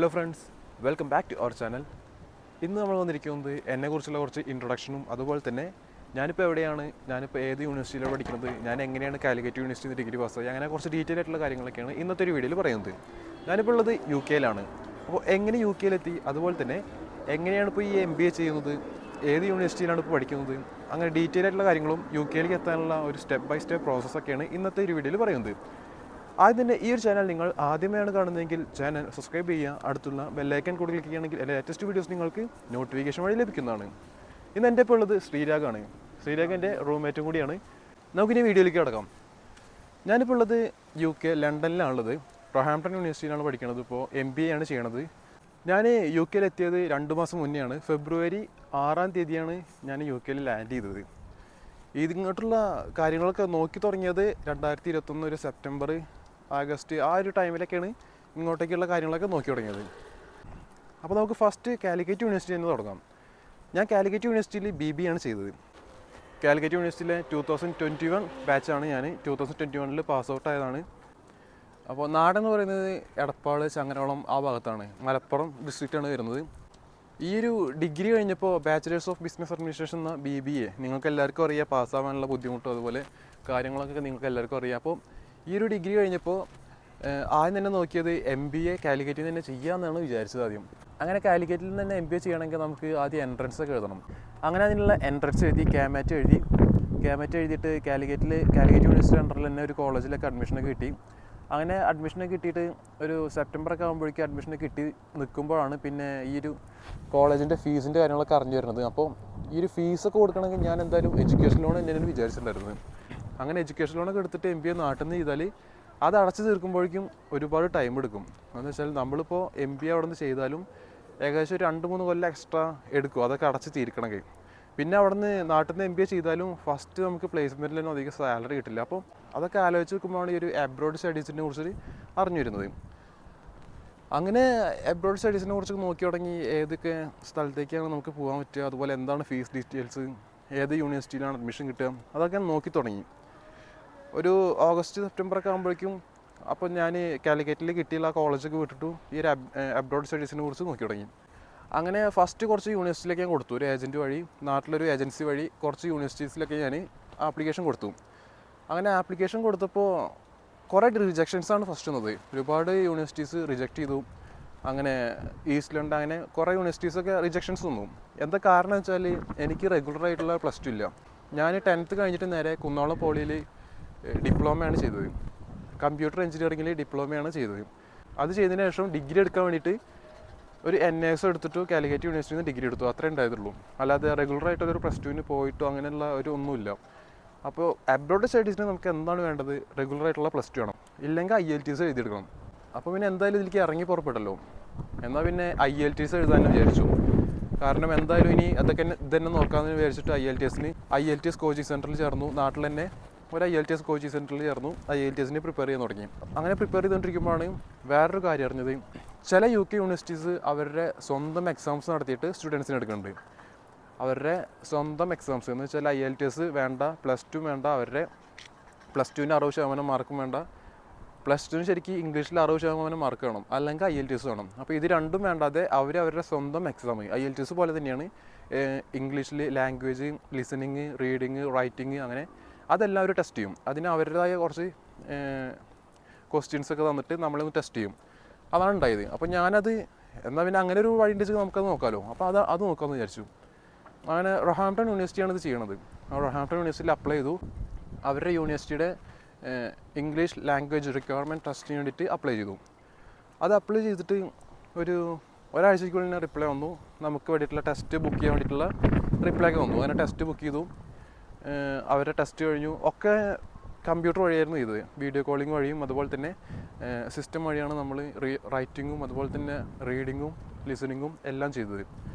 Hello friends, welcome back to our channel. ഇന്ന് നമ്മൾ വന്നിരിക്കുന്നത് എന്നെക്കുറിച്ചുള്ള കുറച്ച് ഇൻട്രൊഡക്ഷനും അതുപോലെ തന്നെ ഞാനിപ്പോൾ എവിടെയാണ്, ഞാനിപ്പോൾ ഏത് യൂണിവേഴ്സിറ്റിയിലാണ് പഠിക്കുന്നത്, ഞാൻ എങ്ങനെയാണ് കാലിക്കറ്റ് യൂണിവേഴ്സിറ്റി ഡിഗ്രി പാസ്സായി, അങ്ങനെ കുറച്ച് ഡീറ്റെയിൽ ആയിട്ടുള്ള കാര്യങ്ങളൊക്കെയാണ് ഇന്നത്തെ ഒരു വീഡിയോയിൽ പറയുന്നത്. ഞാനിപ്പോൾ ഉള്ളത് UK-ലാണ്. അപ്പോൾ എങ്ങനെ UK-ലെത്തി, അതുപോലെ തന്നെ എങ്ങനെയാണ് ഇപ്പോൾ ഈ MBA ചെയ്യുന്നത്, ഏത് യൂണിവേഴ്സിറ്റിയിലാണ് ഇപ്പോൾ പഠിക്കുന്നത്, അങ്ങനെ ഡീറ്റെയിൽ ആയിട്ടുള്ള കാര്യങ്ങളും UK-ലേക്ക് എത്താനുള്ള ഒരു സ്റ്റെപ്പ് ബൈ സ്റ്റെപ്പ് പ്രോസസ്സൊക്കെയാണ് ഇന്നത്തെ ഒരു വീഡിയോയിൽ പറയുന്നത്. ആദ്യം തന്നെ ഈ ഒരു ചാനൽ നിങ്ങൾ ആദ്യമായാണ് കാണുന്നതെങ്കിൽ ചാനൽ സബ്സ്ക്രൈബ് ചെയ്യുക, അടുത്തുള്ള ബെല്ലൈക്കൺ കൂടി ക്ലിക്ക് ചെയ്യുകയാണെങ്കിൽ എൻ്റെ ലേറ്റസ്റ്റ് വീഡിയോസ് നിങ്ങൾക്ക് നോട്ടിഫിക്കേഷൻ വഴി ലഭിക്കുന്നതാണ്. ഇന്ന് എൻ്റെ ഇപ്പോൾ ഉള്ളത് ശ്രീരാഗാണ്. ശ്രീരാഗ് എൻ്റെ റൂംമേറ്റും കൂടിയാണ്. നമുക്കിനി വീഡിയോയിലേക്ക് കിടക്കാം. ഞാനിപ്പോൾ ഉള്ളത് UK ലണ്ടനിലാണുള്ളത്. റൊഹാംപ്ടൺ യൂണിവേഴ്സിറ്റിയിലാണ് പഠിക്കുന്നത്. ഇപ്പോൾ MBA ആണ് ചെയ്യണത്. ഞാൻ UK-ലെത്തിയത് 2 മാസം മുന്നെയാണ്. ഫെബ്രുവരി 6-ാം തീയതിയാണ് ഞാൻ UK-ൽ ലാൻഡ് ചെയ്തത്. ഇതിങ്ങോട്ടുള്ള കാര്യങ്ങളൊക്കെ നോക്കി തുടങ്ങിയത് 2021 ഒരു സെപ്റ്റംബർ ആഗസ്റ്റ് ആ ഒരു ടൈമിലൊക്കെയാണ് ഇങ്ങോട്ടേക്കുള്ള കാര്യങ്ങളൊക്കെ നോക്കി തുടങ്ങിയത്. അപ്പോൾ നമുക്ക് ഫസ്റ്റ് കാലിക്കറ്റ് യൂണിവേഴ്സിറ്റി തന്നെ തുടങ്ങാം. ഞാൻ കാലിക്കറ്റ് യൂണിവേഴ്സിറ്റിയിൽ BBA ആണ് ചെയ്തത്. കാലിക്കറ്റ് യൂണിവേഴ്സിറ്റിയിലെ 2021 ബാച്ചാണ്. ഞാൻ 2021 പാസ് ഔട്ട് ആയതാണ്. അപ്പോൾ നാടെന്ന് പറയുന്നത് എടപ്പാൾ, ചങ്ങരകുളം ആ ഭാഗത്താണ്, മലപ്പുറം ഡിസ്ട്രിക്റ്റാണ് വരുന്നത്. ഈ ഒരു ഡിഗ്രി കഴിഞ്ഞപ്പോൾ ബാച്ചിലേഴ്സ് ഓഫ് ബിസിനസ് അഡ്മിനിസ്ട്രേഷൻ എന്ന BBA നിങ്ങൾക്ക് എല്ലാവർക്കും അറിയാം. പാസ്സാവാനുള്ള ബുദ്ധിമുട്ടും അതുപോലെ കാര്യങ്ങളൊക്കെ നിങ്ങൾക്ക് എല്ലാവർക്കും അറിയാം. അപ്പോൾ ഈ ഒരു ഡിഗ്രി കഴിഞ്ഞപ്പോൾ ആദ്യം തന്നെ നോക്കിയത് MBA കാലിക്കറ്റിൽ തന്നെ ചെയ്യാമെന്നാണ് വിചാരിച്ചത് ആദ്യം. അങ്ങനെ കാലിക്കറ്റിൽ തന്നെ MBA ചെയ്യണമെങ്കിൽ നമുക്ക് ആദ്യം എൻട്രൻസ് ഒക്കെ എഴുതണം. അങ്ങനെ അതിനുള്ള എൻട്രൻസ് എഴുതി ക്യാമാറ്റ് എഴുതിയിട്ട് കാലിക്കറ്റ് യൂണിവേഴ്സിറ്റി അണ്ടറിൽ തന്നെ ഒരു കോളേജിലൊക്കെ അഡ്മിഷനൊക്കെ കിട്ടി. അങ്ങനെ അഡ്മിഷനൊക്കെ കിട്ടിയിട്ട് ഒരു സെപ്റ്റംബറൊക്കെ ആകുമ്പോഴേക്കും അഡ്മിഷനൊക്കെ കിട്ടി നിൽക്കുമ്പോഴാണ് പിന്നെ ഈ ഒരു കോളേജിൻ്റെ ഫീസിൻ്റെ കാര്യങ്ങളൊക്കെ അറിഞ്ഞു വരുന്നത്. അപ്പോൾ ഈ ഒരു ഫീസൊക്കെ കൊടുക്കണമെങ്കിൽ ഞാൻ എന്തായാലും എഡ്യൂക്കേഷൻ ലോൺ തന്നെയാണ് വിചാരിച്ചിട്ടുണ്ടായിരുന്നത്. അങ്ങനെ എഡ്യൂക്കേഷൻ ലോണൊക്കെ എടുത്തിട്ട് MBA നാട്ടിൽ നിന്ന് ചെയ്താൽ അത് അടച്ച് തീർക്കുമ്പോഴേക്കും ഒരുപാട് ടൈം എടുക്കും. എന്ന് വെച്ചാൽ നമ്മളിപ്പോൾ MBA അവിടെ നിന്ന് ചെയ്താലും ഏകദേശം ഒരു 2-3 കൊല്ലം എക്സ്ട്രാ എടുക്കും അതൊക്കെ അടച്ച് തീർക്കണമെങ്കിൽ. പിന്നെ അവിടെ നിന്ന് നാട്ടിൽ നിന്ന് MBA ചെയ്താലും ഫസ്റ്റ് നമുക്ക് പ്ലേസ്മെൻറ്റിലൊന്നും അധികം സാലറി കിട്ടില്ല. അപ്പോൾ അതൊക്കെ ആലോചിച്ച് നോക്കുമ്പോഴാണ് ഈ ഒരു അബ്രോഡ് സ്റ്റഡീസിനെ കുറിച്ച് അറിഞ്ഞു വരുന്നത്. അങ്ങനെ അബ്രോഡ് സ്റ്റഡീസിനെ കുറിച്ച് നോക്കി തുടങ്ങി. ഏതൊക്കെ സ്ഥലത്തേക്കാണ് നമുക്ക് പോകാൻ പറ്റുക, അതുപോലെ എന്താണ് ഫീസ് ഡീറ്റെയിൽസ്, ഏത് യൂണിവേഴ്സിറ്റിയിലാണ് അഡ്മിഷൻ കിട്ടുക, അതൊക്കെ നോക്കി തുടങ്ങി. ഒരു ഓഗസ്റ്റ് സെപ്റ്റംബറൊക്കെ ആകുമ്പോഴേക്കും അപ്പോൾ ഞാൻ കാലിക്കറ്റിൽ കിട്ടിയുള്ള ആ കോളേജൊക്കെ വിട്ടിട്ടു ഈ ഒരു അബ്രോഡ് സ്റ്റഡീസിനെ കുറിച്ച് നോക്കി തുടങ്ങി. അങ്ങനെ ഫസ്റ്റ് കുറച്ച് യൂണിവേഴ്സിറ്റിയിലേക്ക് ഞാൻ കൊടുത്തു. ഒരു ഏജൻറ്റ് വഴി, നാട്ടിലൊരു ഏജൻസി വഴി കുറച്ച് യൂണിവേഴ്സിറ്റീസിലൊക്കെ ഞാൻ ആപ്ലിക്കേഷൻ കൊടുത്തു. അങ്ങനെ ആപ്ലിക്കേഷൻ കൊടുത്തപ്പോൾ കുറേ റിജക്ഷൻസാണ് ഫസ്റ്റ് വന്നത്. ഒരുപാട് യൂണിവേഴ്സിറ്റീസ് റിജക്റ്റ് ചെയ്തു. അങ്ങനെ ഈസ്റ്റ് ലണ്ടൻ അങ്ങനെ കുറേ യൂണിവേഴ്സിറ്റീസൊക്കെ റിജക്ഷൻസ് വന്നു. എന്താ കാരണം വെച്ചാൽ എനിക്ക് റെഗുലറായിട്ടുള്ള +2 ഇല്ല. ഞാൻ 10th കഴിഞ്ഞിട്ട് നേരെ കുന്നോളം പോളിയിൽ ഡിപ്ലോമയാണ് ചെയ്തത്. കമ്പ്യൂട്ടർ എഞ്ചിനീയറിംഗിൽ ഡിപ്ലോമയാണ് ചെയ്തത്. അത് ചെയ്തതിന് ശേഷം ഡിഗ്രി എടുക്കാൻ വേണ്ടിയിട്ട് ഒരു NAS എടുത്തിട്ട് കാലിക്കറ്റ് യൂണിവേഴ്സിറ്റിയിൽ നിന്ന് ഡിഗ്രി എടുത്തു. അത്രേ ഉണ്ടായതുള്ളൂ. അല്ലാതെ റെഗുലറായിട്ടൊരു +2 പോയിട്ടോ അങ്ങനെയുള്ള ഒരു ഒന്നുമില്ല. അപ്പോൾ അബ്രോഡ് സ്റ്റഡീസിന് നമുക്ക് എന്താണ് വേണ്ടത്? റെഗുലറായിട്ടുള്ള +2 വേണം, ഇല്ലെങ്കിൽ IELTS എഴുതിയെടുക്കണം. അപ്പോൾ പിന്നെ എന്തായാലും ഇതിലേക്ക് ഇറങ്ങി പുറപ്പെട്ടല്ലോ. എന്നാൽ പിന്നെ IELTS എഴുതാമെന്ന് വിചാരിച്ചു. കാരണം എന്തായാലും ഇനി അതൊക്കെ ഇതന്നെ നോക്കാമെന്ന് വിചാരിച്ചിട്ട് IELTS കോച്ചിങ് സെൻറ്ററിൽ ചേർന്നു. നാട്ടിൽ തന്നെ ഒരു IELTS കോച്ചിങ് സെൻറ്ററിൽ ചേർന്നു. IELTSന് പ്രിപ്പയർ ചെയ്യാൻ തുടങ്ങി. അങ്ങനെ പ്രിപ്പയർ ചെയ്തുകൊണ്ടിരിക്കുമ്പോഴാണ് വേറൊരു കാര്യം അറിഞ്ഞത്. ചില UK യൂണിവേഴ്സിറ്റീസ് അവരുടെ സ്വന്തം എക്സാംസ് നടത്തിയിട്ട് സ്റ്റുഡൻസിന് എടുക്കുന്നുണ്ട്. അവരുടെ സ്വന്തം എക്സാംസ് എന്ന് വെച്ചാൽ IELTS വേണ്ട, +2 വേണ്ട, അവരുടെ +2ന് 60% മാർക്കും വേണ്ട, +2ന് ശരിക്കും ഇംഗ്ലീഷിൽ 60% മാർക്ക് വേണം, അല്ലെങ്കിൽ IELTS വേണം. അപ്പോൾ ഇത് രണ്ടും വേണ്ടാതെ അവരുടെ സ്വന്തം എക്സാം IELTS പോലെ തന്നെയാണ് ഇംഗ്ലീഷിൽ ലാംഗ്വേജ്, ലിസണിങ്, റീഡിങ്, റൈറ്റിങ് അങ്ങനെ അതെല്ലാം അവർ ടെസ്റ്റ് ചെയ്യും. അതിന് അവരുടേതായ കുറച്ച് ക്വസ്റ്റ്യൻസൊക്കെ തന്നിട്ട് നമ്മളൊന്ന് ടെസ്റ്റ് ചെയ്യും. അതാണ് ഉണ്ടായത്. അപ്പോൾ ഞാനത് എന്നാൽ പിന്നെ അങ്ങനെ ഒരു വഴി ഉണ്ടെങ്കിൽ നമുക്കത് നോക്കാമല്ലോ. അപ്പോൾ അത് നോക്കാമെന്ന് വിചാരിച്ചു. അങ്ങനെ റൊഹാംപ്ടൺ യൂണിവേഴ്സിറ്റിയാണ് ഇത് ചെയ്യണത്. ആ റൊഹാംപ്ടൺ യൂണിവേഴ്സിറ്റിയിൽ അപ്ലൈ ചെയ്തു. അവരുടെ യൂണിവേഴ്സിറ്റിയുടെ ഇംഗ്ലീഷ് ലാംഗ്വേജ് റിക്വയർമെൻറ്റ് ടെസ്റ്റിന് വേണ്ടിയിട്ട് അപ്ലൈ ചെയ്തു. അത് അപ്ലൈ ചെയ്തിട്ട് ഒരാഴ്ചയ്ക്കുള്ളിൽ റിപ്ലൈ വന്നു. നമുക്ക് വേണ്ടിയിട്ടുള്ള ടെസ്റ്റ് ബുക്ക് ചെയ്യാൻ വേണ്ടിയിട്ടുള്ള റിപ്ലൈ ഒക്കെ വന്നു. അങ്ങനെ ടെസ്റ്റ് ബുക്ക് ചെയ്തു. അവരുടെ ടെസ്റ്റ് കഴിഞ്ഞു. ഒക്കെ കമ്പ്യൂട്ടർ വഴിയായിരുന്നു ചെയ്തത്. വീഡിയോ കോളിംഗ് വഴിയും അതുപോലെ തന്നെ സിസ്റ്റം വഴിയാണ് നമ്മൾ റൈറ്റിങ്ങും അതുപോലെ തന്നെ റീഡിങ്ങും ലിസണിങ്ങും എല്ലാം ചെയ്തത്.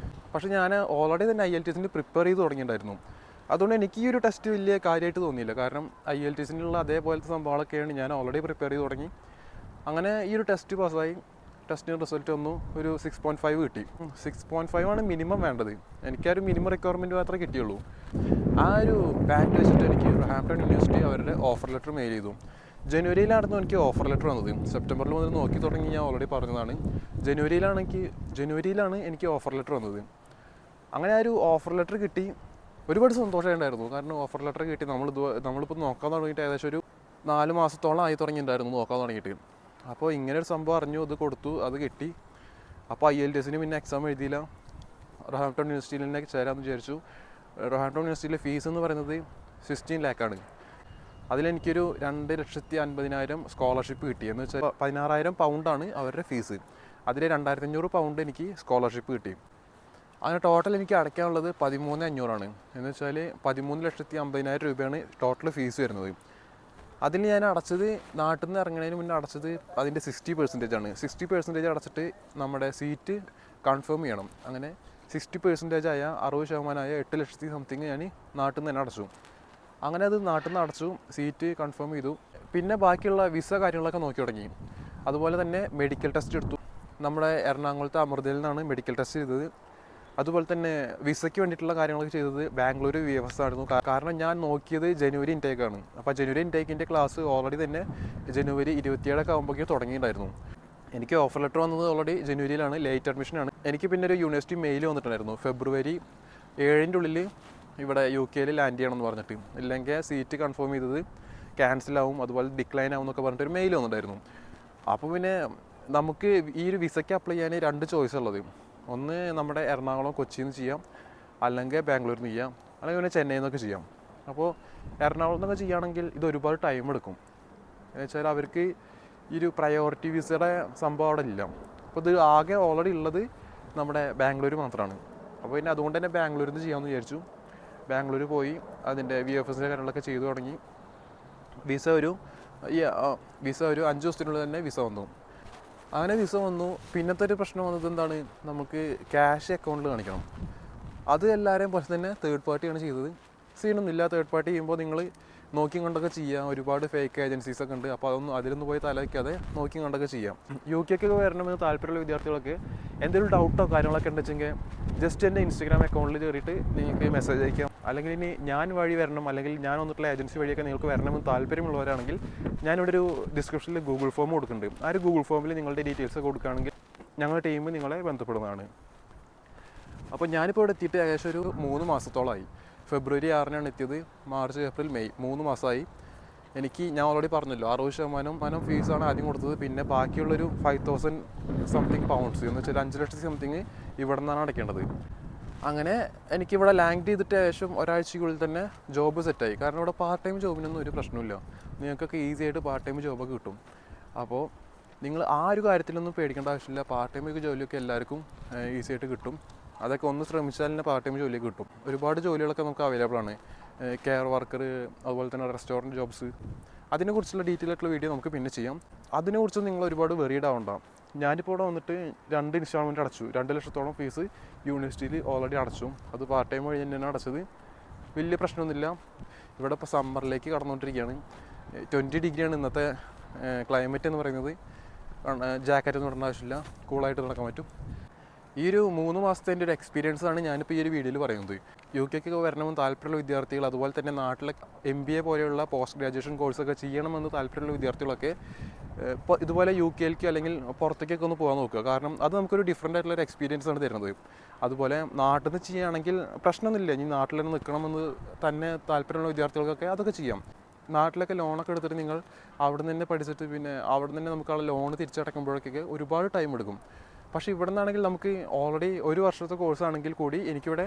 പക്ഷേ ഞാൻ ഓൾറെഡി തന്നെ IELTSന് പ്രിപ്പയർ ചെയ്ത് തുടങ്ങിയിട്ടുണ്ടായിരുന്നു. അതുകൊണ്ട് എനിക്ക് ഈ ഒരു ടെസ്റ്റ് വലിയ കാര്യമായിട്ട് തോന്നിയില്ല. കാരണം IELTSനുള്ള അതേപോലത്തെ സംഭവങ്ങളൊക്കെയാണ് ഞാൻ ഓൾറെഡി പ്രിപ്പയർ ചെയ്ത് തുടങ്ങി. അങ്ങനെ ഈ ഒരു ടെസ്റ്റ് പാസ്സായി. ടെസ്റ്റിന് റിസൾട്ട് വന്നു. ഒരു 6.5 കിട്ടി. 6.5 ആണ് മിനിമം വേണ്ടത്. എനിക്കാ ഒരു മിനിമം റിക്വയർമെൻറ്റ് മാത്രമേ കിട്ടിയുള്ളൂ. ആ ഒരു ബാൻഡ് വെച്ചിട്ട് എനിക്ക് റൊഹാംപ്ടൺ യൂണിവേഴ്സിറ്റി അവരുടെ ഓഫർ ലെറ്റർ മെയിൽ ചെയ്തു. ജനുവരിയിലായിരുന്നു എനിക്ക് ഓഫർ ലെറ്റർ വന്നത്. സെപ്റ്റംബറിൽ മുതൽ നോക്കി തുടങ്ങി, ഞാൻ ഓൾറെഡി പറഞ്ഞതാണ്. ജനുവരിയിലാണ് എനിക്ക് ഓഫർ ലെറ്റർ വന്നത്. അങ്ങനെ ആ ഒരു ഓഫർ ലെറ്റർ കിട്ടി, ഒരുപാട് സന്തോഷമുണ്ടായിരുന്നു. കാരണം ഓഫർ ലെറ്റർ കിട്ടി, നമ്മളിപ്പോൾ നോക്കാൻ തുടങ്ങിയിട്ട് ഏകദേശം ഒരു 4 മാസത്തോളം ആയി തുടങ്ങിയിട്ടുണ്ടായിരുന്നു നോക്കാൻ തുടങ്ങിയിട്ട്. അപ്പോൾ ഇങ്ങനെ ഒരു സംഭവം അറിഞ്ഞു, അത് കൊടുത്തു, അത് കിട്ടി. അപ്പോൾ IELTSന് പിന്നെ എക്സാം എഴുതിയില്ല, റോഹാംപ്ടൺ യൂണിവേഴ്സിറ്റിയിൽ തന്നെ ചേരാമെന്ന് വിചാരിച്ചു. റോഹാംപ്ടൺ യൂണിവേഴ്സിറ്റിയിലെ ഫീസ് എന്ന് പറയുന്നത് 16 ലാക്കാണ്. അതിലെനിക്കൊരു 2,50,000 സ്കോളർഷിപ്പ് കിട്ടി. എന്ന് വെച്ചാൽ 16,000 പൗണ്ടാണ് അവരുടെ ഫീസ്. അതിൽ 2,500 പൗണ്ട് എനിക്ക് സ്കോളർഷിപ്പ് കിട്ടി. അങ്ങനെ ടോട്ടൽ എനിക്ക് അടയ്ക്കാനുള്ളത് 13,500 എന്ന് വെച്ചാൽ 13,50,000 രൂപയാണ് ടോട്ടൽ ഫീസ് വരുന്നത്. അതിൽ ഞാൻ അടച്ചത്, നാട്ടിൽ നിന്ന് ഇറങ്ങുന്നതിന് മുന്നേ അടച്ചത് അതിൻ്റെ 60% ആണ്. 60% അടച്ചിട്ട് നമ്മുടെ സീറ്റ് കൺഫേം ചെയ്യണം. അങ്ങനെ 60% ആയ 60% 8 ലക്ഷത്തി സംതിങ് ഞാൻ നാട്ടിൽ നിന്ന് തന്നെ അടച്ചു. അങ്ങനെ അത് നാട്ടിൽ നിന്ന് അടച്ചു, സീറ്റ് കൺഫേം ചെയ്തു. പിന്നെ ബാക്കിയുള്ള വിസ കാര്യങ്ങളൊക്കെ നോക്കി തുടങ്ങി. അതുപോലെ തന്നെ മെഡിക്കൽ ടെസ്റ്റ് എടുത്തു. നമ്മുടെ എറണാകുളത്തെ അമൃതയിൽ നിന്നാണ് മെഡിക്കൽ ടെസ്റ്റ് ചെയ്തത്. അതുപോലെ തന്നെ വിസയ്ക്ക് വേണ്ടിയിട്ടുള്ള കാര്യങ്ങളൊക്കെ ചെയ്തത് ബാംഗ്ലൂർ VFS ആയിരുന്നു. കാരണം ഞാൻ നോക്കിയത് ജനുവരി ഇൻടേക്കാണ്. അപ്പോൾ ജനുവരി ഇൻടേക്കിൻ്റെ ക്ലാസ് ഓൾറെഡി തന്നെ ജനുവരി 27 ആകുമ്പോഴേക്കും തുടങ്ങിയിട്ടുണ്ടായിരുന്നു. എനിക്ക് ഓഫർ ലെറ്റർ വന്നത് ഓൾറെഡി ജനുവരിയിലാണ്, ലേറ്റ് അഡ്മിഷനാണ്. എനിക്ക് പിന്നെ ഒരു യൂണിവേഴ്സിറ്റി മെയിൽ വന്നിട്ടുണ്ടായിരുന്നു, ഫെബ്രുവരി 7 ഉള്ളിൽ ഇവിടെ UK ലാൻഡ് ചെയ്യണമെന്ന് പറഞ്ഞിട്ട്, ഇല്ലെങ്കിൽ സീറ്റ് കൺഫേം ചെയ്തത് ക്യാൻസലാവും, അതുപോലെ ഡിക്ലൈൻ ആവും എന്നൊക്കെ പറഞ്ഞിട്ട് ഒരു മെയിൽ വന്നിട്ടുണ്ടായിരുന്നു. അപ്പോൾ പിന്നെ നമുക്ക് ഈ ഒരു വിസയ്ക്ക് അപ്ലൈ ചെയ്യാൻ 2 ചോയ്സ് ഉള്ളത്. ഒന്ന് നമ്മുടെ എറണാകുളം കൊച്ചിയിൽ നിന്ന് ചെയ്യാം, അല്ലെങ്കിൽ ബാംഗ്ലൂരിൽ നിന്ന് ചെയ്യാം, അല്ലെങ്കിൽ പിന്നെ ചെന്നൈയിൽ നിന്നൊക്കെ ചെയ്യാം. അപ്പോൾ എറണാകുളത്ത് നിന്നൊക്കെ ചെയ്യുകയാണെങ്കിൽ ഇത് ഒരുപാട് ടൈം എടുക്കും. എന്ന് വെച്ചാൽ അവർക്ക് ഈ ഒരു പ്രയോറിറ്റി വിസയുടെ സംഭവം അവിടെ ഇല്ല. അപ്പോൾ ഇത് ആകെ ഓൾറെഡി ഉള്ളത് നമ്മുടെ ബാംഗ്ലൂർ മാത്രമാണ്. അപ്പോൾ പിന്നെ അതുകൊണ്ട് തന്നെ ബാംഗ്ലൂരിൽ നിന്ന് ചെയ്യാമെന്ന് വിചാരിച്ചു. ബാംഗ്ലൂർ പോയി അതിൻ്റെ VFSൻ്റെ കാര്യങ്ങളൊക്കെ ചെയ്തു തുടങ്ങി. വിസ ഒരു 5 ദിവസത്തിനുള്ളിൽ തന്നെ വിസ വന്നു. അങ്ങനെ വിസ വന്നു. പിന്നത്തെ ഒരു പ്രശ്നം വന്നത് എന്താണ്, നമുക്ക് ക്യാഷ് അക്കൗണ്ടിൽ കാണിക്കണം. അത് എല്ലാവരെയും പോലെ തന്നെ തേർഡ് പാർട്ടിയാണ് ചെയ്തത്. സീനൊന്നുമില്ല, തേർഡ് പാർട്ടി ചെയ്യുമ്പോൾ നിങ്ങൾ നോക്കി കണ്ടൊക്കെ ചെയ്യാം. ഒരുപാട് ഫേക്ക് ഏജൻസീസൊക്കെ ഉണ്ട്. അപ്പോൾ അതിലൊന്നും പോയി തല വയ്ക്കാതെ നോക്കി കണ്ടൊക്കെ ചെയ്യാം. UK വരണമെന്ന് താല്പര്യമുള്ള വിദ്യാർത്ഥികളൊക്കെ എന്തെങ്കിലും ഡൗട്ടോ കാര്യങ്ങളൊക്കെ ഉണ്ടെച്ചെങ്കിൽ ജസ്റ്റ് എൻ്റെ Instagram അക്കൗണ്ടിൽ കയറിയിട്ട് നിങ്ങൾക്ക് മെസ്സേജ് അയക്കാം. അല്ലെങ്കിൽ ഇനി ഞാൻ വഴി വരണം, അല്ലെങ്കിൽ ഞാൻ വന്നിട്ടുള്ള ഏജൻസി വഴിയൊക്കെ നിങ്ങൾക്ക് വരണമെന്ന് താല്പര്യമുള്ളവരാണെങ്കിൽ ഞാനിവിടെ ഒരു ഡിസ്ക്രിപ്ഷനിൽ ഗൂഗിൾ ഫോം കൊടുക്കുന്നുണ്ട്. ആ ഒരു ഗൂഗിൾ ഫോമിൽ നിങ്ങളുടെ ഡീറ്റെയിൽസ് കൊടുക്കുകയാണെങ്കിൽ ഞങ്ങളുടെ ടീം നിങ്ങളെ ബന്ധപ്പെടുന്നതാണ്. അപ്പോൾ ഞാനിപ്പോൾ ഇവിടെ എത്തിയിട്ട് ഏകദേശം ഒരു 3 മാസത്തോളമായി. ഫെബ്രുവരി 6 എത്തിയത്, മാർച്ച് ഏപ്രിൽ മെയ് 3 മാസമായി. ഞാൻ ഓൾറെഡി പറഞ്ഞല്ലോ 60% ഫീസാണ് ആദ്യം കൊടുത്തത്. പിന്നെ ബാക്കിയുള്ളൊരു 5,000 സംതിങ് പൗണ്ട്സ് എന്ന് വെച്ചാൽ 5 ലക്ഷത്തി സംതിങ് ഇവിടെ നിന്നാണ് അടയ്ക്കേണ്ടത്. അങ്ങനെ എനിക്കിവിടെ ലാൻഡ് ചെയ്തിട്ട് ഏകദേശം ഒരാഴ്ചയ്ക്കുള്ളിൽ തന്നെ ജോബ് സെറ്റായി. കാരണം ഇവിടെ പാർട്ട് ടൈം ജോബിനൊന്നും ഒരു പ്രശ്നമില്ല, നിങ്ങൾക്കൊക്കെ ഈസി ആയിട്ട് പാർട്ട് ടൈം ജോബൊക്കെ കിട്ടും. അപ്പോൾ നിങ്ങൾ ആ ഒരു കാര്യത്തിലൊന്നും പേടിക്കേണ്ട ആവശ്യമില്ല. പാർട്ട് ടൈം ജോലിയൊക്കെ എല്ലാവർക്കും ഈസി ആയിട്ട് കിട്ടും. അതൊക്കെ ഒന്ന് ശ്രമിച്ചാൽ തന്നെ പാർട്ട് ടൈം ജോലിയൊക്കെ കിട്ടും. ഒരുപാട് ജോലികളൊക്കെ നമുക്ക് അവൈലബിൾ ആണ്. കെയർ വർക്കർ, അതുപോലെ തന്നെ റെസ്റ്റോറൻറ്റ് ജോബ്സ്. അതിനെക്കുറിച്ചുള്ള ഡീറ്റെയിൽ ആയിട്ടുള്ള വീഡിയോ നമുക്ക് പിന്നെ ചെയ്യാം. അതിനെക്കുറിച്ച് നിങ്ങൾ ഒരുപാട് വെറീഡ് ആവണ്ട. ഞാനിപ്പോൾ ഇവിടെ വന്നിട്ട് 2 ഇൻസ്റ്റാൾമെൻറ്റ് അടച്ചു. 2 ലക്ഷത്തോളം ഫീസ് യൂണിവേഴ്സിറ്റിയിൽ ഓൾറെഡി അടച്ചു. അത് പാർട്ട് ടൈം വഴി തന്നെയാണ് അടച്ചത്. വലിയ പ്രശ്നമൊന്നുമില്ല. ഇവിടെ ഇപ്പോൾ സമ്മറിലേക്ക് കടന്നുകൊണ്ടിരിക്കുകയാണ്. 20 ഡിഗ്രിയാണ് ഇന്നത്തെ ക്ലൈമറ്റ് എന്ന് പറയുന്നത്. ജാക്കറ്റ് ഒന്നും ഇടേണ്ട ആവശ്യമില്ല, കൂളായിട്ട് നടക്കാൻ പറ്റും. ഈ ഒരു 3 മാസത്തെ ഒരു എക്സ്പീരിയൻസ് ആണ് ഞാനിപ്പോൾ ഈ ഒരു വീഡിയോയിൽ പറയുന്നത്. UK വരണമെന്ന് താല്പര്യമുള്ള വിദ്യാർത്ഥികൾ, അതുപോലെ തന്നെ നാട്ടിലെ MBA പോലെയുള്ള പോസ്റ്റ് ഗ്രാജുവേഷൻ കോഴ്സൊക്കെ ചെയ്യണമെന്ന് താല്പര്യമുള്ള വിദ്യാർത്ഥികളൊക്കെ ഇപ്പോൾ ഇതുപോലെ UK അല്ലെങ്കിൽ പുറത്തേക്കൊക്കെ ഒന്ന് പോകാൻ നോക്കുക. കാരണം അത് നമുക്കൊരു ഡിഫറെൻ്റ് ആയിട്ടുള്ള ഒരു എക്സ്പീരിയൻസ് ആണ് തരുന്നത്. അതുപോലെ നാട്ടിൽ നിന്ന് ചെയ്യുകയാണെങ്കിൽ പ്രശ്നമൊന്നുമില്ല. ഇനി നാട്ടിൽ തന്നെ നിൽക്കണമെന്ന് തന്നെ താല്പര്യമുള്ള വിദ്യാർത്ഥികൾക്കൊക്കെ അതൊക്കെ ചെയ്യാം. നാട്ടിലൊക്കെ ലോണൊക്കെ എടുത്തിട്ട് നിങ്ങൾ അവിടെ നിന്ന് തന്നെ പഠിച്ചിട്ട് പിന്നെ അവിടെ നിന്ന് തന്നെ നമുക്കുള്ള ലോൺ തിരിച്ചടക്കുമ്പോഴൊക്കെ ഒരുപാട് ടൈം എടുക്കും. പക്ഷേ ഇവിടെ നിന്നാണെങ്കിൽ നമുക്ക് ഓൾറെഡി 1 വർഷത്തെ കോഴ്സാണെങ്കിൽ കൂടി എനിക്കിവിടെ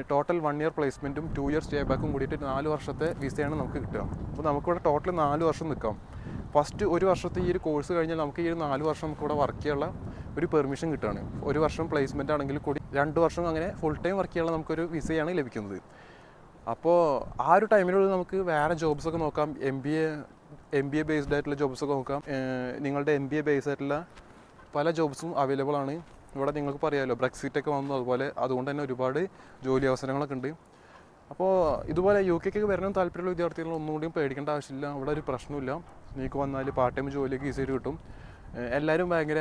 ടോട്ടൽ 1 ഇയർ പ്ലേസ്മെൻറ്റും 2 ഇയർ സ്റ്റേ ബാക്കും കൂടിയിട്ട് 4 വർഷത്തെ വിസയാണ് നമുക്ക് കിട്ടുക. അപ്പോൾ നമുക്കിവിടെ ടോട്ടൽ 4 വർഷം നിൽക്കാം. ഫസ്റ്റ് 1 വർഷത്തെ ഈ ഒരു കോഴ്സ് കഴിഞ്ഞാൽ നമുക്ക് ഈ 4 വർഷം നമുക്കിവിടെ വർക്ക് ചെയ്യാനുള്ള ഒരു പെർമിഷൻ കിട്ടുകയാണ്. 1 വർഷം പ്ലേസ്മെൻ്റ് ആണെങ്കിൽ കൂടി 2 വർഷം അങ്ങനെ ഫുൾ ടൈം വർക്ക് ചെയ്യാനുള്ള നമുക്കൊരു വിസയാണ് ലഭിക്കുന്നത്. അപ്പോൾ ആ ഒരു ടൈമിനുള്ളിൽ നമുക്ക് വേറെ ജോബ്സൊക്കെ നോക്കാം. MBA ബേസ്ഡ് ആയിട്ടുള്ള ജോബ്സൊക്കെ നോക്കാം. നിങ്ങളുടെ MBA ബേസ്ഡ് ആയിട്ടുള്ള പല ജോബ്സും അവൈലബിൾ ആണ് ഇവിടെ. നിങ്ങൾക്ക് പറയാമല്ലോ ബ്രെക്സിറ്റൊക്കെ വന്നു, അതുകൊണ്ട് തന്നെ ഒരുപാട് ജോലി അവസരങ്ങളൊക്കെ ഉണ്ട്. അപ്പോൾ ഇതുപോലെ UK വരണം താല്പര്യമുള്ള വിദ്യാർത്ഥികൾ ഒന്നുകൂടിയും പേടിക്കേണ്ട ആവശ്യമില്ല. ഇവിടെ ഒരു പ്രശ്നമില്ല. നിങ്ങൾക്ക് വന്നാൽ പാർട്ട് ടൈം ജോലിയൊക്കെ ഈസിയായിട്ട് കിട്ടും. എല്ലാവരും ഭയങ്കര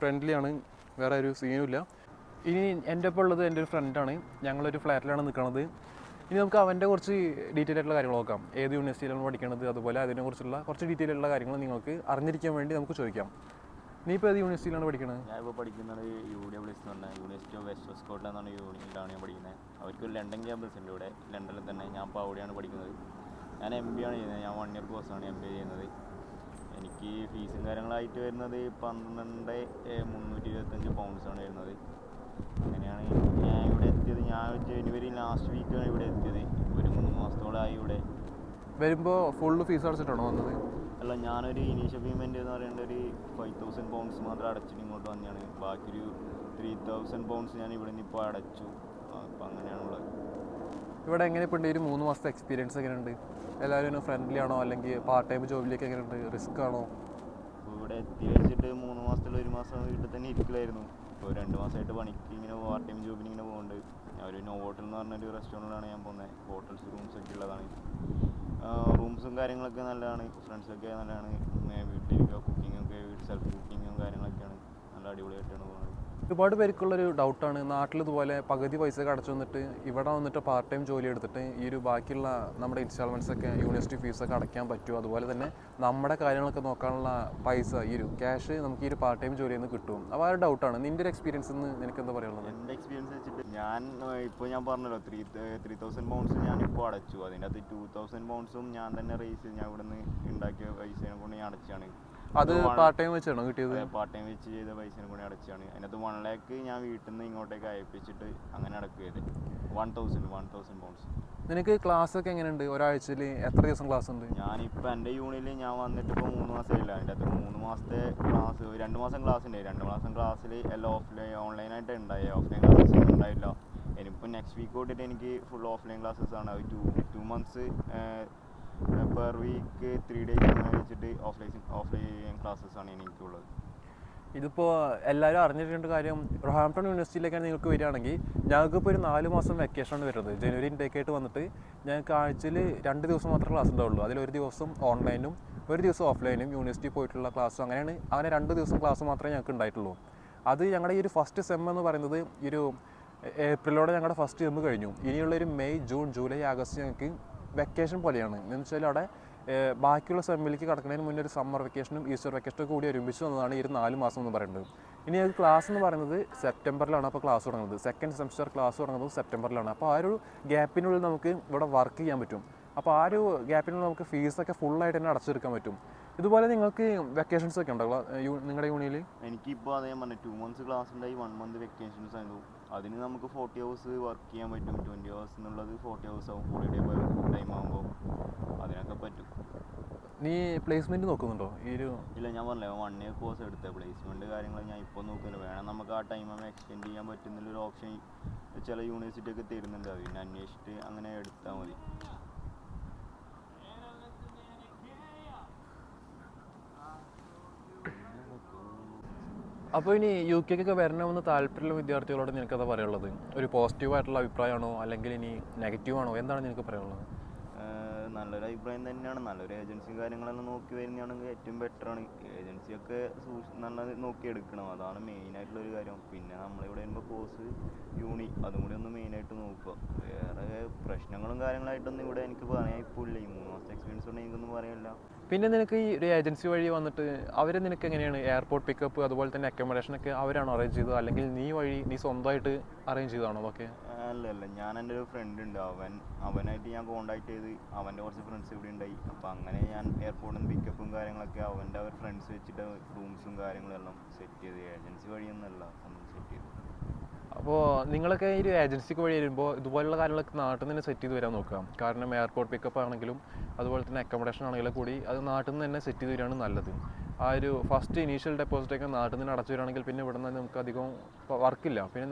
ഫ്രണ്ട്ലിയാണ്, വേറെ ഒരു സീനുമില്ല. ഇനി എൻ്റെ ഒപ്പം ഉള്ളത് എൻ്റെ ഒരു ഫ്രണ്ടാണ്. ഞങ്ങളൊരു ഫ്ലാറ്റിലാണ് നിൽക്കുന്നത്. ഇനി നമുക്ക് അവൻ്റെ കുറച്ച് ഡീറ്റെയിൽ ആയിട്ടുള്ള കാര്യങ്ങൾ നോക്കാം. ഏത് യൂണിവേഴ്സിറ്റിയിലാണ് പഠിക്കുന്നത്, അതുപോലെ അതിനെക്കുറിച്ചുള്ള കുറച്ച് ഡീറ്റെയിൽ ആയിട്ടുള്ള കാര്യങ്ങൾ നിങ്ങൾക്ക് അറിഞ്ഞിരിക്കാൻ വേണ്ടി നമുക്ക് ചോദിക്കാം. നീ ഇപ്പോൾ ഏത് യൂണിവേഴ്സിറ്റിയിലാണ് പഠിക്കുന്നത്? ഞാനിപ്പോൾ പഠിക്കുന്നത് UWS എന്ന് പറഞ്ഞ യൂണിവേഴ്സിറ്റി ഓഫ് വെസ്റ്റ് സ്കോട്ട്ലൻഡ് എന്നാണ് യൂണിയിലാണ് ഞാൻ പഠിക്കുന്നത്. അവർക്ക് ലണ്ടൻ ക്യാമ്പസ് ഉണ്ട് ഇവിടെ ലണ്ടനിൽ തന്നെ. ഞാൻ ഇപ്പോൾ അവിടെയാണ് പഠിക്കുന്നത്. ഞാൻ MBA ആണ് ചെയ്യുന്നത്. ഞാൻ 1 ഇയർ കോഴ്സാണ് MBA ചെയ്യുന്നത്. എനിക്ക് ഫീസും കാര്യങ്ങളായിട്ട് വരുന്നത് 12,325 പൗണ്ട്സാണ് വരുന്നത്. അങ്ങനെയാണ് ഞാൻ ഇവിടെ എത്തിയത്. ഞാൻ ജനുവരി ലാസ്റ്റ് വീക്കാണ് ഇവിടെ എത്തിയത്. ഒരു 3 മാസത്തോളമായി ഇവിടെ. വരുമ്പോൾ ഫുള്ള് ഫീസ് അടച്ചിട്ടാണോ വന്നത്? അല്ല, ഞാനൊരു ഇനീഷ്യൽ പേയ്മെൻറ്റ് എന്ന് പറയുന്നത് ഒരു 5,000 പൗണ്ട്സ് മാത്രം അടച്ചിട്ട് ഇങ്ങോട്ട് വന്നതാണ്. ബാക്കിയൊരു 3,000 പൗണ്ട്സ് ഞാൻ ഇവിടെ നിന്ന് ഇപ്പോൾ അടച്ചു. അപ്പോൾ അങ്ങനെയാണുള്ളത്. ഇവിടെ എങ്ങനെ ഇപ്പോൾ ഒരു 3 മാസത്തെ എക്സ്പീരിയൻസ് എങ്ങനെയുണ്ട്? എല്ലാവരും ഫ്രണ്ട്ലി ആണോ, അല്ലെങ്കിൽ പാർട്ട് ടൈം ജോബിലേക്ക് എങ്ങനെയുണ്ട്, റിസ്ക് ആണോ? അപ്പോൾ ഇവിടെ എത്തി വെച്ചിട്ട് 3 മാസത്തിൽ 1 മാസം വീട്ടിൽ തന്നെ ഇരിക്കലായിരുന്നു. ഇപ്പോൾ 2 മാസമായിട്ട് പണിക്ക് ഇങ്ങനെ പാർട്ട് ടൈം ജോബിന് ഇങ്ങനെ പോകുന്നുണ്ട്. ഞാൻ ഒരു നോവോട്ടൽ എന്ന് പറഞ്ഞൊരു റെസ്റ്റോറൻറ്റിലാണ് ഞാൻ പോകുന്നത്. ഹോട്ടൽസ് റൂംസൊക്കെ ഉള്ളതാണ്. റൂംസും കാര്യങ്ങളൊക്കെ നല്ലതാണ്. ഫ്രണ്ട്സൊക്കെ നല്ലതാണ്. വീട്ടിലിരിക്കുക, കുക്കിങ്ങൊക്കെ സെൽഫ് കുക്കിങ്ങും കാര്യങ്ങളൊക്കെയാണ്. നല്ല അടിപൊളിയായിട്ടാണ് പോകുന്നത്. ഒരുപാട് പേർക്കുള്ളൊരു ഡൗട്ടാണ്, നാട്ടിൽ ഇതുപോലെ പകുതി പൈസ അടച്ചു വന്നിട്ട് ഇവിടെ വന്നിട്ട് പാർട്ട് ടൈം ജോലി എടുത്തിട്ട് ഈ ഒരു ബാക്കിയുള്ള നമ്മുടെ ഇൻസ്റ്റാൾമെൻറ്റ്സൊക്കെ യൂണിവേഴ്സിറ്റി ഫീസൊക്കെ അടയ്ക്കാൻ പറ്റുമോ, അതുപോലെ തന്നെ നമ്മുടെ കാര്യങ്ങളൊക്കെ നോക്കാനുള്ള പൈസ ഈ ഒരു ക്യാഷ് നമുക്ക് ഈ ഒരു പാർട്ട് ടൈം ജോലിയിൽ നിന്ന് കിട്ടും. അപ്പോൾ ആ ഒരു ഡൗട്ടാണ്. നിൻ്റെ ഒരു എക്സ്പീരിയൻസ് നിന്ന് നിനക്ക് എന്താ പറയുള്ളത്? എൻ്റെ എക്സ്പീരിയൻസ് വെച്ചിട്ട് ഞാൻ പറഞ്ഞല്ലോ 3,000 പൗണ്ട്സ് ഞാനിപ്പോൾ അടച്ചു. അതിൻ്റെ അകത്ത് 2,000 പൗണ്ട്സും ഞാൻ തന്നെ റേസ് ചെയ്ത് ഞാൻ ഇവിടെ നിന്ന് ഉണ്ടാക്കിയ പൈസയെ കൊണ്ട് ഞാൻ അടച്ചാണ്. അത് പാർട്ട് ടൈം വെച്ചാണോ കിട്ടിയത്? പാർട്ട് ടൈം വെച്ച് ചെയ്ത പൈസയും കൂടി അടച്ചാണ്. അതിനകത്ത് 1 lakh ഞാൻ വീട്ടിൽ നിന്ന് ഇങ്ങോട്ടേക്ക് അയപ്പിച്ചിട്ട് അങ്ങനെ അടക്കുകയത്. 1,000 പൗണ്ട്സ്. നിനക്ക് ക്ലാസ് ഒക്കെ എങ്ങനെയുണ്ട്? ഒരാഴ്ചയിൽ എത്ര ദിവസം ക്ലാസ് ഉണ്ട്? ഞാനിപ്പോൾ എൻ്റെ യൂണിയിൽ ഞാൻ വന്നിട്ട് ഇപ്പോൾ 3 മാസമായില്ല. അതിൻ്റെ അകത്ത് 3 മാസത്തെ ക്ലാസ് 2 മാസം ക്ലാസ് ഉണ്ടായി. 2 മാസം ക്ലാസ്സിൽ എല്ലാം ഓൺലൈനായിട്ട് ഉണ്ടായി. ഓഫ്ലൈൻ ക്ലാസ്സസ് ഒന്നും ഉണ്ടായില്ല. ഇനിയിപ്പോൾ നെക്സ്റ്റ് വീക്ക് തൊട്ടിട്ട് എനിക്ക് ഫുൾ ഓഫ്ലൈൻ ക്ലാസ്സസ് ആണ്. 2 months പെർ വീക്ക് 3 days അങ്ങനെ വെച്ചിട്ട് ഓഫ്ലൈൻ ക്ലാസ്സസ് ആണ് എനിക്കുള്ളത്. ഇതിപ്പോൾ എല്ലാവരും അറിഞ്ഞിട്ടുണ്ട് കാര്യം, റോഹാംപ്ടൺ യൂണിവേഴ്സിറ്റിയിലേക്കാണ് നിങ്ങൾക്ക് വരികയാണെങ്കിൽ ഞങ്ങൾക്കിപ്പോൾ ഒരു 4 മാസം വെക്കേഷനാണ് വരുന്നത്. ജനുവരി ഇൻടേക്കായിട്ട് വന്നിട്ട് ഞങ്ങൾക്ക് ആഴ്ചയിൽ 2 ദിവസം മാത്രമേ ക്ലാസ് ഉണ്ടാവുള്ളൂ. അതിൽ1 ദിവസം ഓൺലൈനും 1 ദിവസം ഓഫ്ലൈനും യൂണിവേഴ്സിറ്റി പോയിട്ടുള്ള ക്ലാസ്സും അങ്ങനെ 2 ദിവസം ക്ലാസ് മാത്രമേ ഞങ്ങൾക്ക് ഉണ്ടായിട്ടുള്ളൂ. അത് ഞങ്ങളുടെ ഈ ഒരു ഫസ്റ്റ് സെം എന്ന് പറയുന്നത് ഈ ഒരു ഏപ്രിലോടെ ഞങ്ങളുടെ ഫസ്റ്റ് സെം കഴിഞ്ഞു. ഇനിയുള്ളൊരു മെയ്, ജൂൺ, ജൂലൈ, ആഗസ്റ്റ് ഞങ്ങൾക്ക് വെക്കേഷൻ പോലെയാണ്. എന്ന് വെച്ചാൽ അവിടെ ബാക്കിയുള്ള സെമ്മിലേക്ക് കടക്കുന്നതിന് മുന്നേ ഒരു സമ്മർ വെക്കേഷനും ഈസ്റ്റർ വെക്കേഷനും കൂടി ഒരുമിച്ച് വന്നതാണ് ഈ ഒരു 4 മാസം എന്ന് പറയുന്നത്. ഇനി ഞങ്ങൾക്ക് ക്ലാസ് എന്ന് പറയുന്നത് സെപ്റ്റംബറിലാണ് അപ്പോൾ ക്ലാസ് തുടങ്ങുന്നത്. സെക്കൻഡ് സെമിസ്റ്റർ ക്ലാസ് തുടങ്ങുന്നത് സെപ്റ്റംബറിലാണ്. അപ്പോൾ ആ ഒരു ഗ്യാപ്പിനുള്ളിൽ നമുക്ക് ഇവിടെ വർക്ക് ചെയ്യാൻ പറ്റും. അപ്പോൾ ആ ഒരു ഗ്യാപ്പിനുള്ളിൽ നമുക്ക് ഫീസൊക്കെ ഫുള്ളായിട്ട് തന്നെ അടച്ചെടുക്കാൻ പറ്റും. ഇതുപോലെ നിങ്ങൾക്ക് വെക്കേഷൻസ് ഒക്കെ ഉണ്ടോ നിങ്ങളുടെ യൂണിയിൽ? എനിക്കിപ്പോൾ അതേ പറഞ്ഞ 2 months ക്ലാസ് ഉണ്ടായി, 1 month വെക്കേഷൻസ് ആയിരുന്നു. അതിന് നമുക്ക് 40 hours വർക്ക് ചെയ്യാൻ പറ്റും. 20 hours എന്നുള്ളത് 40 hours ആവും ഹോളിഡേ ടൈം ആകുമ്പോൾ. അതിനൊക്കെ പറ്റും. നീ പ്ലേസ്മെൻറ്റ് നോക്കുന്നുണ്ടോ ഈ ഒരു? ഇല്ല, ഞാൻ പറഞ്ഞില്ല 1 year കോഴ്സ് എടുത്ത പ്ലേസ്മെൻറ്റ് കാര്യങ്ങൾ ഞാൻ ഇപ്പോൾ നോക്കുന്നില്ല. വേണം നമുക്ക് ആ ടൈം എക്സ്റ്റെൻഡ് ചെയ്യാൻ പറ്റുന്നുള്ളൊരു ഓപ്ഷൻ ചില യൂണിവേഴ്സിറ്റി ഒക്കെ തരുന്നുണ്ട്. അതിനെ അന്വേഷിച്ചിട്ട് അങ്ങനെ എടുത്താൽ മതി. അപ്പോൾ ഇനി UK വരണമെന്ന് താല്പര്യമുള്ള വിദ്യാർത്ഥികളോട് നിനക്കതാ പറയുള്ളത്? ഒരു പോസിറ്റീവായിട്ടുള്ള അഭിപ്രായമാണോ അല്ലെങ്കിൽ ഇനി നെഗറ്റീവാണോ, എന്താണ് നിനക്ക് പറയാനുള്ളത്? നല്ലൊരു അഭിപ്രായം തന്നെയാണ്. നല്ലൊരു ഏജൻസി കാര്യങ്ങളെല്ലാം നോക്കി വരുന്നതാണെങ്കിൽ ഏറ്റവും ബെറ്ററാണ്. ഏജൻസിയൊക്കെ നല്ല നോക്കി എടുക്കണം, അതാണ് മെയിനായിട്ടുള്ളൊരു കാര്യം. പിന്നെ നമ്മളിവിടെ വരുമ്പോൾ കോഴ്സ് അതും കൂടി ഒന്ന് മെയിനായിട്ട് നോക്കുക. വേറെ പ്രശ്നങ്ങളും കാര്യങ്ങളായിട്ടൊന്നും ഇവിടെ എനിക്ക് പറയാൻ ഇപ്പോൾ ഇല്ല. ഈ 3 മാസത്തെ എക്സ്പീരിയൻസ് കൊണ്ട് എനിക്കൊന്നും പറയാനില്ല. പിന്നെ നിനക്ക് ഈ ഒരു ഏജൻസി വഴി വന്നിട്ട് അവർ നിനക്ക് എങ്ങനെയാണ് എയർപോർട്ട് പിക്കപ്പ് അതുപോലെ തന്നെ അക്കോമഡേഷനൊക്കെ അവരാണോ അറേഞ്ച് ചെയ്തത്, അല്ലെങ്കിൽ നീ സ്വന്തമായിട്ട് അറേഞ്ച് ചെയ്തതാണോ അതൊക്കെ? അല്ല, ഞാൻ എൻ്റെ ഒരു ഫ്രണ്ട് ഉണ്ട്, അവനായിട്ട് ഞാൻ കോൺടാക്ട് ചെയ്ത് അവൻ്റെ കുറച്ച് ഫ്രണ്ട്സ് ഇവിടെ ഉണ്ടായി. അപ്പോൾ അങ്ങനെ ഞാൻ എയർപോർട്ടിൽ നിന്ന് പിക്കപ്പും കാര്യങ്ങളൊക്കെ അവൻ്റെ ഫ്രണ്ട്സ് വെച്ചിട്ട് റൂംസും കാര്യങ്ങളെല്ലാം സെറ്റ് ചെയ്ത്. ഏജൻസി വഴിയൊന്നുമല്ല ഒന്നും സെറ്റ് ചെയ്ത്. അപ്പോൾ നിങ്ങളൊക്കെ ഈ ഒരു ഏജൻസിക്ക് വഴി വരുമ്പോൾ ഇതുപോലുള്ള കാര്യങ്ങളൊക്കെ നാട്ടിൽ നിന്ന് തന്നെ സെറ്റ് ചെയ്ത് വരാൻ നോക്കാം. കാരണം എയർപോർട്ട് പിക്കപ്പ് ആണെങ്കിലും അതുപോലെ തന്നെ അക്കോമഡേഷൻ ആണെങ്കിലും കൂടി അത് നാട്ടിൽ നിന്ന് തന്നെ സെറ്റ് ചെയ്ത് വരികയാണ് നല്ലത്. ആ ഒരു ഫസ്റ്റ് ഇനീഷ്യൽ ഡെപ്പോസിറ്റൊക്കെ നാട്ടിൽ നിന്ന് അടച്ചു വരികയാണെങ്കിൽ പിന്നെ ഇവിടെ നിന്ന് നമുക്ക് അധികം വർക്കില്ല. പിന്നെ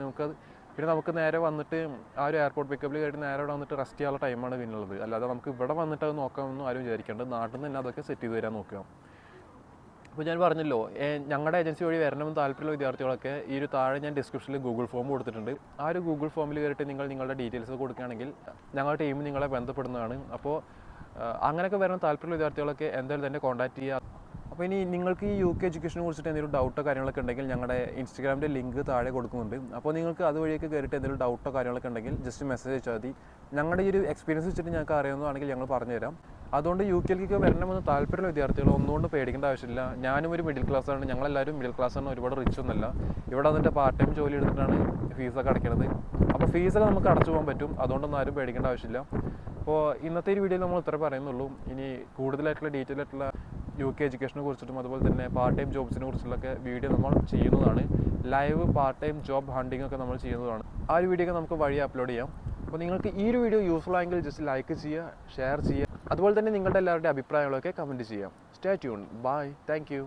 നമുക്ക് നേരെ വന്നിട്ട് ആ ഒരു എയർപോർട്ട് പിക്കപ്പിൽ കയറി നേരെ ഇവിടെ വന്നിട്ട് റെസ്റ്റ് ചെയ്യാനുള്ള ടൈമാണ് പിന്നുള്ളത്. അല്ലാതെ നമുക്ക് ഇവിടെ വന്നിട്ട് അത് നോക്കാമെന്നും ആരും വിചാരിക്കേണ്ടത്. നാട്ടിൽ നിന്ന് തന്നെ അതൊക്കെ സെറ്റ് ചെയ്ത് വരാൻ നോക്കുക. അപ്പോൾ ഞാൻ പറഞ്ഞല്ലോ, ഞങ്ങളുടെ ഏജൻസി വഴി വരണമെന്ന് താല്പര്യമുള്ള വിദ്യാർത്ഥികളൊക്കെ ഈ ഒരു താഴെ ഞാൻ ഡിസ്ക്രിപ്ഷനിൽ ഗൂഗിൾ ഫോം കൊടുത്തിട്ടുണ്ട്. ആ ഒരു ഗൂഗിൾ ഫോമിൽ കയറിയിട്ട് നിങ്ങളുടെ ഡീറ്റെയിൽസ് കൊടുക്കുകയാണെങ്കിൽ ഞങ്ങളുടെ ടീം നിങ്ങളെ ബന്ധപ്പെടുന്നതാണ്. അപ്പോൾ അങ്ങനെയൊക്കെ വരാൻ താല്പര്യമുള്ള വിദ്യാർത്ഥികളൊക്കെ എന്തായാലും തന്നെ കോൺടാക്ട് ചെയ്യുക. അപ്പോൾ ഇനി നിങ്ങൾക്ക് ഈ UK എഡ്യൂക്കേഷനെ കുറിച്ചിട്ട് എന്തെങ്കിലും ഡൗട്ടോ കാര്യങ്ങളൊക്കെ ഉണ്ടെങ്കിൽ ഞങ്ങളുടെ ഇൻസ്റ്റാഗ്രാമിൻ്റെ ലിങ്ക് താഴെ കൊടുക്കുന്നുണ്ട്. അപ്പോൾ നിങ്ങൾക്ക് അതുവഴിയൊക്കെ കയറിയിട്ട് എന്തെങ്കിലും ഡൗട്ടോ കാര്യങ്ങളൊക്കെ ഉണ്ടെങ്കിൽ ജസ്റ്റ് മെസ്സേജ് അയച്ചാൽ മതി. ഞങ്ങളുടെ ഈ ഒരു എക്സ്പീരിയൻസ് വെച്ചിട്ട് ഞങ്ങൾക്ക് അറിയാവുന്നതാണെങ്കിൽ ഞങ്ങൾ പറഞ്ഞുതരാം. അതുകൊണ്ട് UK വരണമെന്ന് താല്പര്യമുള്ള വിദ്യാർത്ഥികൾ ഒന്നുകൊണ്ട് പേടിക്കേണ്ട ആവശ്യമില്ല. ഞാനും ഒരു മിഡിൽ ക്ലാസ്സാണ്, ഞങ്ങളെല്ലാവരും മിഡിൽ ക്ലാസ്സാണ്, ഒരുപാട് റിച്ച് ഒന്നുമല്ല. ഇവിടെ വന്നിട്ട് പാർട്ട് ടൈം ജോലി എടുത്തിട്ടാണ് ഫീസൊക്കെ അടയ്ക്കുന്നത്. അപ്പോൾ ഫീസൊക്കെ നമുക്ക് അടച്ചു പോകാൻ പറ്റും, അതുകൊണ്ടൊന്നും ആരും പേടിക്കേണ്ട ആവശ്യമില്ല. അപ്പോൾ ഇന്നത്തെ ഒരു വീഡിയോയിൽ നമ്മൾ ഇത്ര പറയുന്നുള്ളൂ. ഇനി കൂടുതലായിട്ടുള്ള ഡീറ്റെയിൽ ആയിട്ടുള്ള UK എഡ്യൂക്കേഷനെ കുറിച്ചിട്ടും അതുപോലെ തന്നെ പാർട്ട് ടൈം ജോബ്സിനെ കുറിച്ചുള്ളൊക്കെ വീഡിയോ നമ്മൾ ചെയ്യുന്നതാണ്. Live part time job hunting ഒക്കെ നമ്മൾ ചെയ്യുന്നതാണ്. ആ ഒരു വീഡിയോ ഒക്കെ നമുക്ക് വഴി അപ്ലോഡ് ചെയ്യാം. അപ്പോൾ നിങ്ങൾക്ക് ഈ ഒരു വീഡിയോ യൂസ്ഫുൾ ആയെങ്കിൽ ജസ്റ്റ് ലൈക്ക് ചെയ്യുക, ഷെയർ ചെയ്യുക, അതുപോലെ തന്നെ നിങ്ങളുടെ എല്ലാവരുടെയും അഭിപ്രായങ്ങളൊക്കെ കമൻറ്റ് ചെയ്യാം. Stay tune. Bye. Thank U.